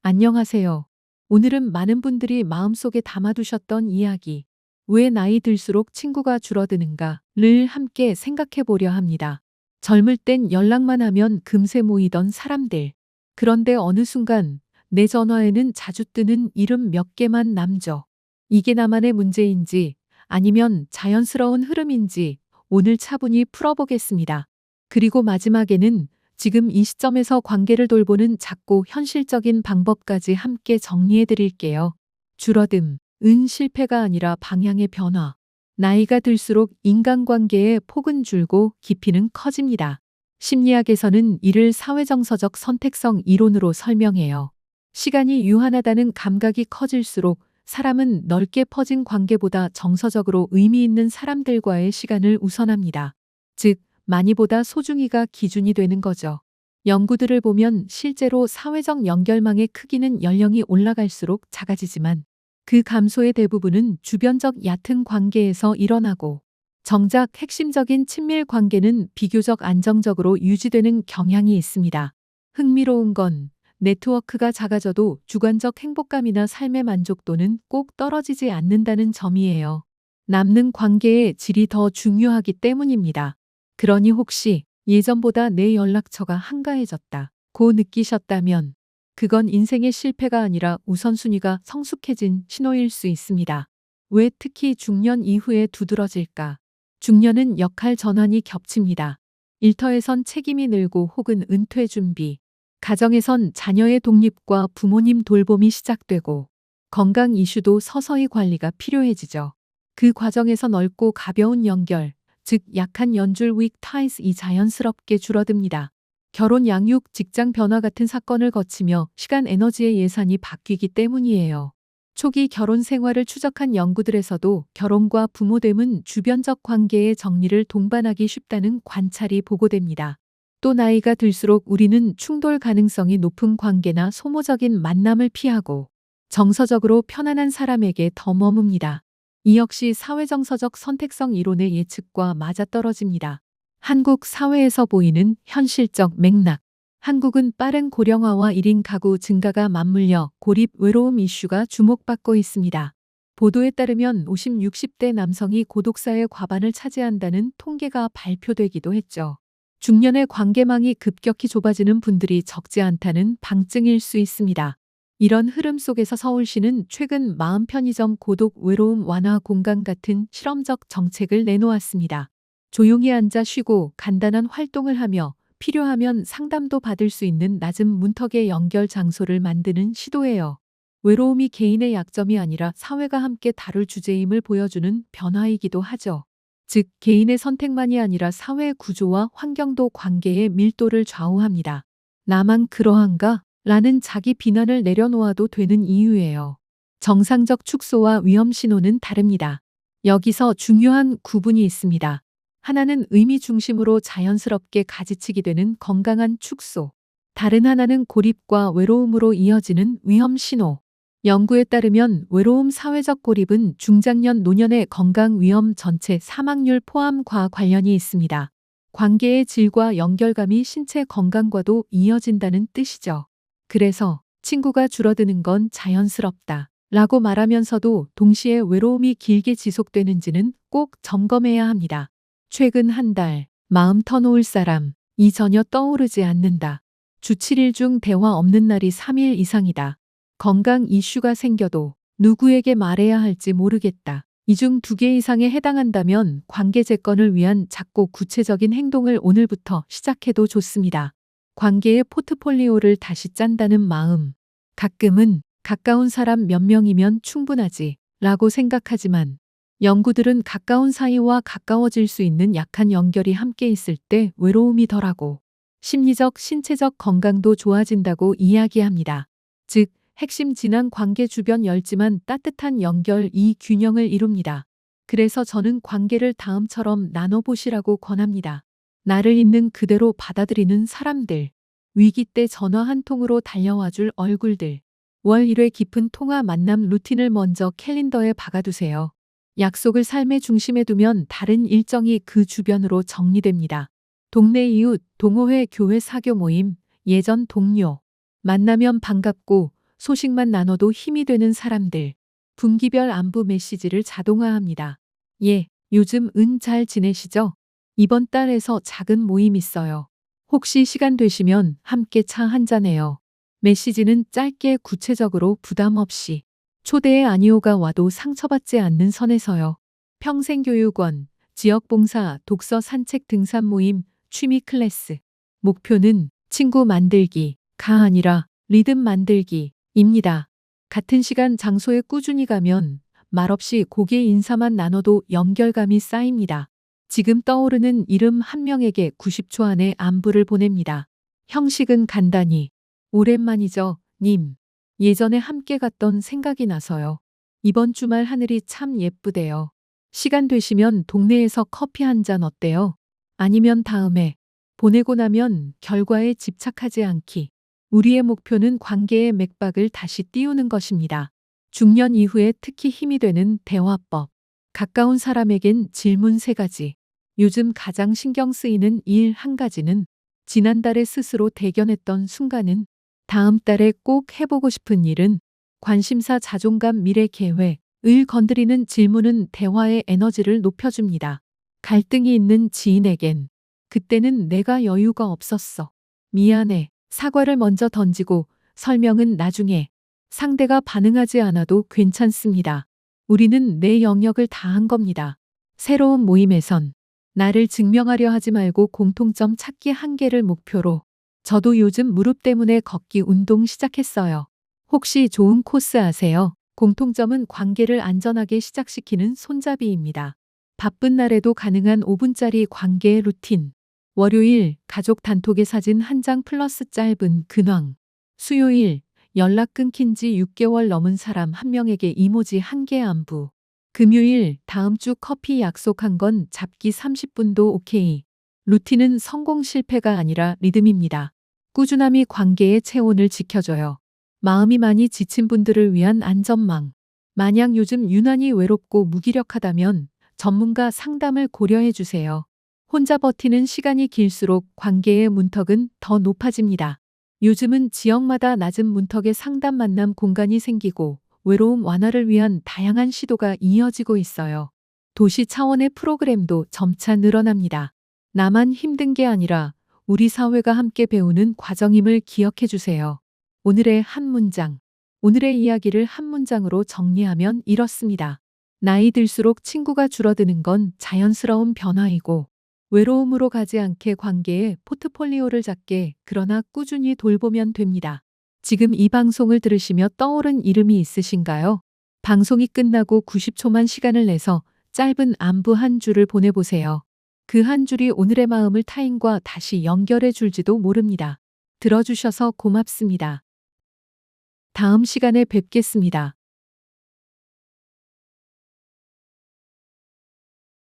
안녕하세요. 오늘은 많은 분들이 마음속에 담아두셨던 이야기, 왜 나이 들수록 친구가 줄어드는가를 함께 생각해 보려 합니다. 젊을 땐 연락만 하면 금세 모이던 사람들. 그런데 어느 순간 내 전화에는 자주 뜨는 이름 몇 개만 남죠. 이게 나만의 문제인지 아니면 자연스러운 흐름인지 오늘 차분히 풀어보겠습니다. 그리고 마지막에는 지금 이 시점에서 관계를 돌보는 작고 현실적인 방법까지 함께 정리해 드릴게요. 줄어듦은 실패가 아니라 방향의 변화. 나이가 들수록 인간관계의 폭은 줄고 깊이는 커집니다. 심리학에서는 이를 사회정서적 선택성 이론으로 설명해요. 시간이 유한하다는 감각이 커질수록 사람은 넓게 퍼진 관계보다 정서적으로 의미 있는 사람들과의 시간을 우선합니다. 즉, 많이보다 소중히가 기준이 되는 거죠. 연구들을 보면 실제로 사회적 연결망의 크기는 연령이 올라갈수록 작아지지만 그 감소의 대부분은 주변적 얕은 관계에서 일어나고 정작 핵심적인 친밀 관계는 비교적 안정적으로 유지되는 경향이 있습니다. 흥미로운 건 네트워크가 작아져도 주관적 행복감이나 삶의 만족도는 꼭 떨어지지 않는다는 점이에요. 남는 관계의 질이 더 중요하기 때문입니다. 그러니 혹시 예전보다 내 연락처가 한가해졌다고 느끼셨다면 그건 인생의 실패가 아니라 우선순위가 성숙해진 신호일 수 있습니다. 왜 특히 중년 이후에 두드러질까? 중년은 역할 전환이 겹칩니다. 일터에선 책임이 늘고 혹은 은퇴 준비, 가정에선 자녀의 독립과 부모님 돌봄이 시작되고 건강 이슈도 서서히 관리가 필요해지죠. 그 과정에서 넓고 가벼운 연결, 즉 약한 연줄 weak ties이 자연스럽게 줄어듭니다. 결혼, 양육, 직장 변화 같은 사건을 거치며 시간, 에너지의 예산이 바뀌기 때문이에요. 초기 결혼 생활을 추적한 연구들에서도 결혼과 부모됨은 주변적 관계의 정리를 동반하기 쉽다는 관찰이 보고됩니다. 또 나이가 들수록 우리는 충돌 가능성이 높은 관계나 소모적인 만남을 피하고 정서적으로 편안한 사람에게 더 머뭅니다. 이 역시 사회정서적 선택성 이론의 예측과 맞아떨어집니다. 한국 사회에서 보이는 현실적 맥락. 한국은 빠른 고령화와 1인 가구 증가가 맞물려 고립 외로움 이슈가 주목받고 있습니다. 보도에 따르면 50, 60대 남성이 고독사의 과반을 차지한다는 통계가 발표되기도 했죠. 중년의 관계망이 급격히 좁아지는 분들이 적지 않다는 방증일 수 있습니다. 이런 흐름 속에서 서울시는 최근 마음 편의점 고독 외로움 완화 공간 같은 실험적 정책을 내놓았습니다. 조용히 앉아 쉬고 간단한 활동을 하며 필요하면 상담도 받을 수 있는 낮은 문턱의 연결 장소를 만드는 시도예요. 외로움이 개인의 약점이 아니라 사회가 함께 다룰 주제임을 보여주는 변화이기도 하죠. 즉, 개인의 선택만이 아니라 사회 구조와 환경도 관계의 밀도를 좌우합니다. 나만 그러한가? 라는 자기 비난을 내려놓아도 되는 이유예요. 정상적 축소와 위험 신호는 다릅니다. 여기서 중요한 구분이 있습니다. 하나는 의미 중심으로 자연스럽게 가지치기 되는 건강한 축소. 다른 하나는 고립과 외로움으로 이어지는 위험 신호. 연구에 따르면 외로움 사회적 고립은 중장년 노년의 건강 위험 전체 사망률 포함과 관련이 있습니다. 관계의 질과 연결감이 신체 건강과도 이어진다는 뜻이죠. 그래서 친구가 줄어드는 건 자연스럽다 라고 말하면서도 동시에 외로움이 길게 지속되는지는 꼭 점검해야 합니다. 최근 한 달, 마음 터놓을 사람이 전혀 떠오르지 않는다. 주 7일 중 대화 없는 날이 3일 이상이다. 건강 이슈가 생겨도 누구에게 말해야 할지 모르겠다. 이 중 2개 이상에 해당한다면 관계 재건을 위한 작고 구체적인 행동을 오늘부터 시작해도 좋습니다. 관계의 포트폴리오를 다시 짠다는 마음. 가끔은 가까운 사람 몇 명이면 충분하지 라고 생각하지만 연구들은 가까운 사이와 가까워질 수 있는 약한 연결이 함께 있을 때 외로움이 덜하고 심리적, 신체적 건강도 좋아진다고 이야기합니다. 즉, 핵심 진한 관계 주변 열지만 따뜻한 연결, 이 균형을 이룹니다. 그래서 저는 관계를 다음처럼 나눠보시라고 권합니다. 나를 있는 그대로 받아들이는 사람들. 위기 때 전화 한 통으로 달려와줄 얼굴들. 월 1회 깊은 통화 만남 루틴을 먼저 캘린더에 박아두세요. 약속을 삶의 중심에 두면 다른 일정이 그 주변으로 정리됩니다. 동네 이웃, 동호회, 교회 사교 모임, 예전 동료. 만나면 반갑고 소식만 나눠도 힘이 되는 사람들. 분기별 안부 메시지를 자동화합니다. 예, 요즘 잘 지내시죠? 이번 달에서 작은 모임 있어요. 혹시 시간 되시면 함께 차 한잔해요. 메시지는 짧게 구체적으로 부담 없이. 초대에 아니오가 와도 상처받지 않는 선에서요. 평생교육원, 지역봉사, 독서 산책 등산 모임, 취미 클래스. 목표는 친구 만들기가 아니라 리듬 만들기입니다. 같은 시간 장소에 꾸준히 가면 말없이 고개 인사만 나눠도 연결감이 쌓입니다. 지금 떠오르는 이름 한 명에게 90초 안에 안부를 보냅니다. 형식은 간단히 오랜만이죠, 님. 예전에 함께 갔던 생각이 나서요. 이번 주말 하늘이 참 예쁘대요. 시간 되시면 동네에서 커피 한 잔 어때요? 아니면 다음에. 보내고 나면 결과에 집착하지 않기. 우리의 목표는 관계의 맥박을 다시 띄우는 것입니다. 중년 이후에 특히 힘이 되는 대화법. 가까운 사람에겐 질문 3가지. 요즘 가장 신경 쓰이는 일 1가지는 지난달에 스스로 대견했던 순간은 다음 달에 꼭 해보고 싶은 일은 관심사 자존감 미래 계획을 건드리는 질문은 대화의 에너지를 높여줍니다. 갈등이 있는 지인에겐 그때는 내가 여유가 없었어. 미안해. 사과를 먼저 던지고 설명은 나중에. 상대가 반응하지 않아도 괜찮습니다. 우리는 내 영역을 다한 겁니다. 새로운 모임에선 나를 증명하려 하지 말고 공통점 찾기 1개를 목표로. 저도 요즘 무릎 때문에 걷기 운동 시작했어요. 혹시 좋은 코스 아세요? 공통점은 관계를 안전하게 시작시키는 손잡이입니다. 바쁜 날에도 가능한 5분짜리 관계 루틴. 월요일 가족 단톡의 사진 1장 플러스 짧은 근황. 수요일 연락 끊긴 지 6개월 넘은 사람 1명에게 이모지 1개 안부. 금요일 다음 주 커피 약속한 건 잡기 30분도 오케이. 루틴은 성공 실패가 아니라 리듬입니다. 꾸준함이 관계의 체온을 지켜줘요. 마음이 많이 지친 분들을 위한 안전망. 만약 요즘 유난히 외롭고 무기력하다면 전문가 상담을 고려해 주세요. 혼자 버티는 시간이 길수록 관계의 문턱은 더 높아집니다. 요즘은 지역마다 낮은 문턱의 상담 만남 공간이 생기고 외로움 완화를 위한 다양한 시도가 이어지고 있어요. 도시 차원의 프로그램도 점차 늘어납니다. 나만 힘든 게 아니라 우리 사회가 함께 배우는 과정임을 기억해 주세요. 오늘의 한 문장. 오늘의 이야기를 한 문장으로 정리하면 이렇습니다. 나이 들수록 친구가 줄어드는 건 자연스러운 변화이고 외로움으로 가지 않게 관계에 포트폴리오를 잡게 그러나 꾸준히 돌보면 됩니다. 지금 이 방송을 들으시며 떠오른 이름이 있으신가요? 방송이 끝나고 90초만 시간을 내서 짧은 안부 한 줄을 보내보세요. 그 한 줄이 오늘의 마음을 타인과 다시 연결해 줄지도 모릅니다. 들어주셔서 고맙습니다. 다음 시간에 뵙겠습니다.